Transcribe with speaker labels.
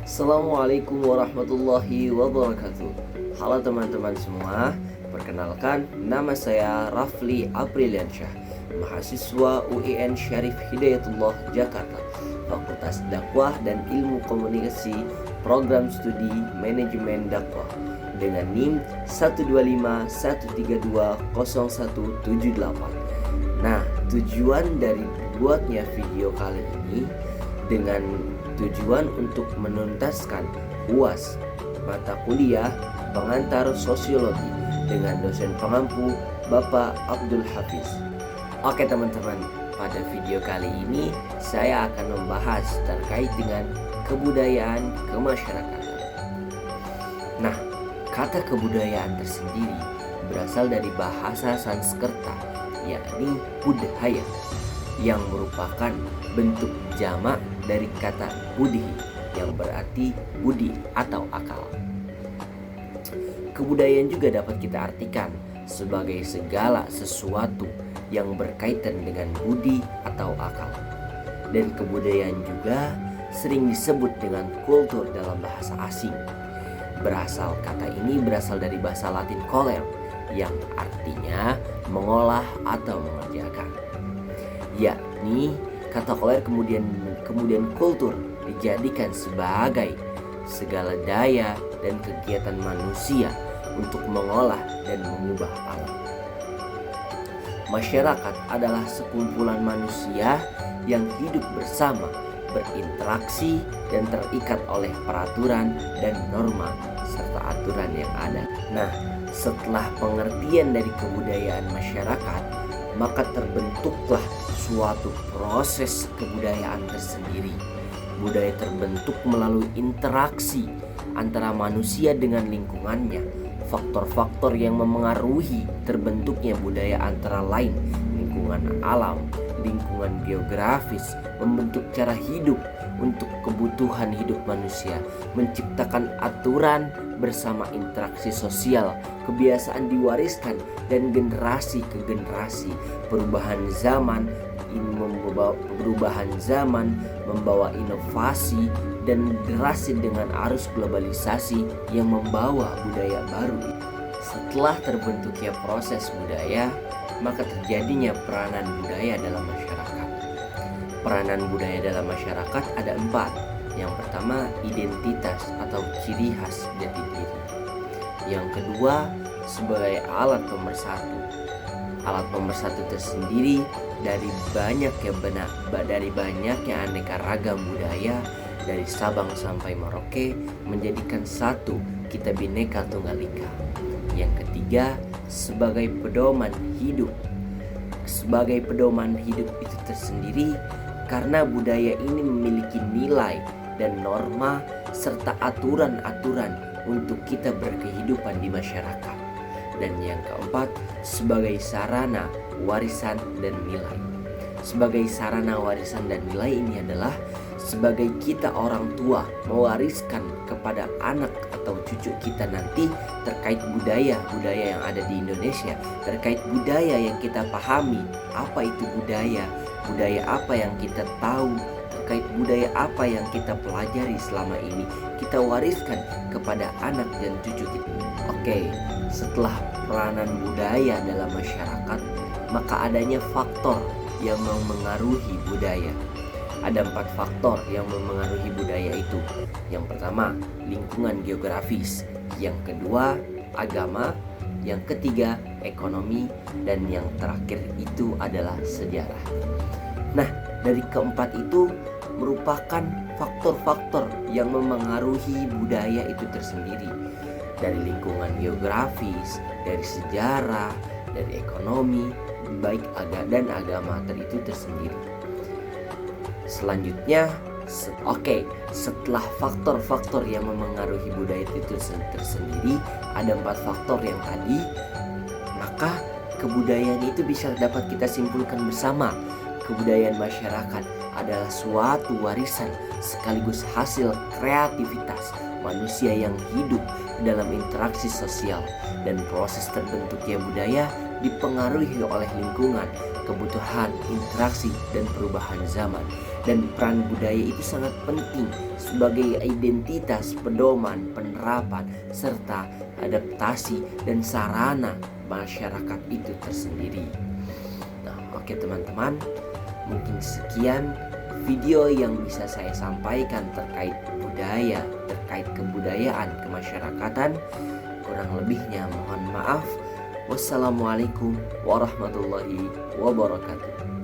Speaker 1: Assalamualaikum warahmatullahi wabarakatuh. Halo teman-teman semua, perkenalkan nama saya Rafli Apriliansyah, mahasiswa UIN Syarif Hidayatullah Jakarta, Fakultas Dakwah dan Ilmu Komunikasi, Program Studi Manajemen Dakwah dengan NIM 12513201778. Nah, tujuan dari buatnya video kali ini dengan tujuan untuk menuntaskan UAS mata kuliah pengantar sosiologi dengan dosen pengampu Bapak Abdul Hafiz. Oke teman-teman, pada video kali ini saya akan membahas terkait dengan kebudayaan kemasyarakatan. Nah, kata kebudayaan tersendiri berasal dari bahasa Sanskerta, yakni budaya, yang merupakan bentuk jamak dari kata budi yang berarti budi atau akal. Kebudayaan juga dapat kita artikan sebagai segala sesuatu yang berkaitan dengan budi atau akal. Dan kebudayaan juga sering disebut dengan kultur dalam bahasa asing. Kata ini berasal dari bahasa Latin coller yang artinya mengolah atau mengerjakan. Yakni kata coller kemudian kultur dijadikan sebagai segala daya dan kegiatan manusia untuk mengolah dan mengubah alam. Masyarakat adalah sekumpulan manusia yang hidup bersama, berinteraksi dan terikat oleh peraturan dan norma serta aturan yang ada. Nah, setelah pengertian dari kebudayaan masyarakat, maka terbentuklah suatu proses kebudayaan tersendiri. Budaya terbentuk melalui interaksi antara manusia dengan lingkungannya. Faktor-faktor yang memengaruhi terbentuknya budaya antara lain lingkungan alam, lingkungan geografis, membentuk cara hidup untuk kebutuhan hidup manusia, menciptakan aturan bersama interaksi sosial, kebiasaan diwariskan dan generasi ke generasi. Perubahan zaman membawa inovasi dan derasnya dengan arus globalisasi yang membawa budaya baru. Setelah terbentuknya proses budaya, maka terjadinya peranan budaya dalam masyarakat. Peranan budaya dalam masyarakat ada 4. Yang pertama, identitas atau ciri khas jati diri. Yang kedua, sebagai alat pemersatu. Alat pemersatu tersendiri dari banyaknya aneka ragam budaya dari Sabang sampai Merauke menjadikan satu kita Bhinneka Tunggal Ika. Yang ketiga, sebagai pedoman hidup. Sebagai pedoman hidup itu tersendiri karena budaya ini memiliki nilai dan norma serta aturan-aturan untuk kita berkehidupan di masyarakat. Dan yang keempat, sebagai sarana warisan dan nilai. Sebagai sarana warisan dan nilai ini adalah sebagai kita orang tua mewariskan kepada anak atau cucu kita nanti terkait budaya yang ada di Indonesia, terkait budaya yang kita pahami, apa itu budaya apa yang kita tahu, terkait budaya apa yang kita pelajari selama ini, kita wariskan kepada anak dan cucu kita. Oke, setelah peranan budaya dalam masyarakat, maka adanya faktor yang memengaruhi budaya. Ada 4 faktor yang memengaruhi budaya itu. Yang pertama, lingkungan geografis. Yang kedua, agama. Yang ketiga, ekonomi. Dan yang terakhir itu adalah sejarah. Nah, dari keempat itu merupakan faktor-faktor yang memengaruhi budaya itu tersendiri. Dari lingkungan geografis, dari sejarah, dari ekonomi, baik dan agama itu tersendiri. Selanjutnya, setelah faktor-faktor yang memengaruhi budaya itu tersendiri, ada 4 faktor yang tadi, maka kebudayaan itu bisa dapat kita simpulkan bersama. Kebudayaan masyarakat adalah suatu warisan sekaligus hasil kreativitas manusia yang hidup dalam interaksi sosial, dan proses terbentuknya budaya dipengaruhi oleh lingkungan, kebutuhan, interaksi, dan perubahan zaman. dan peran budaya itu sangat penting sebagai identitas, pedoman, penerapan, serta adaptasi dan sarana masyarakat itu tersendiri. Nah, oke teman-teman, mungkin sekian video yang bisa saya sampaikan terkait budaya, terkait kebudayaan kemasyarakatan. Kurang lebihnya mohon maaf. Wassalamualaikum warahmatullahi wabarakatuh.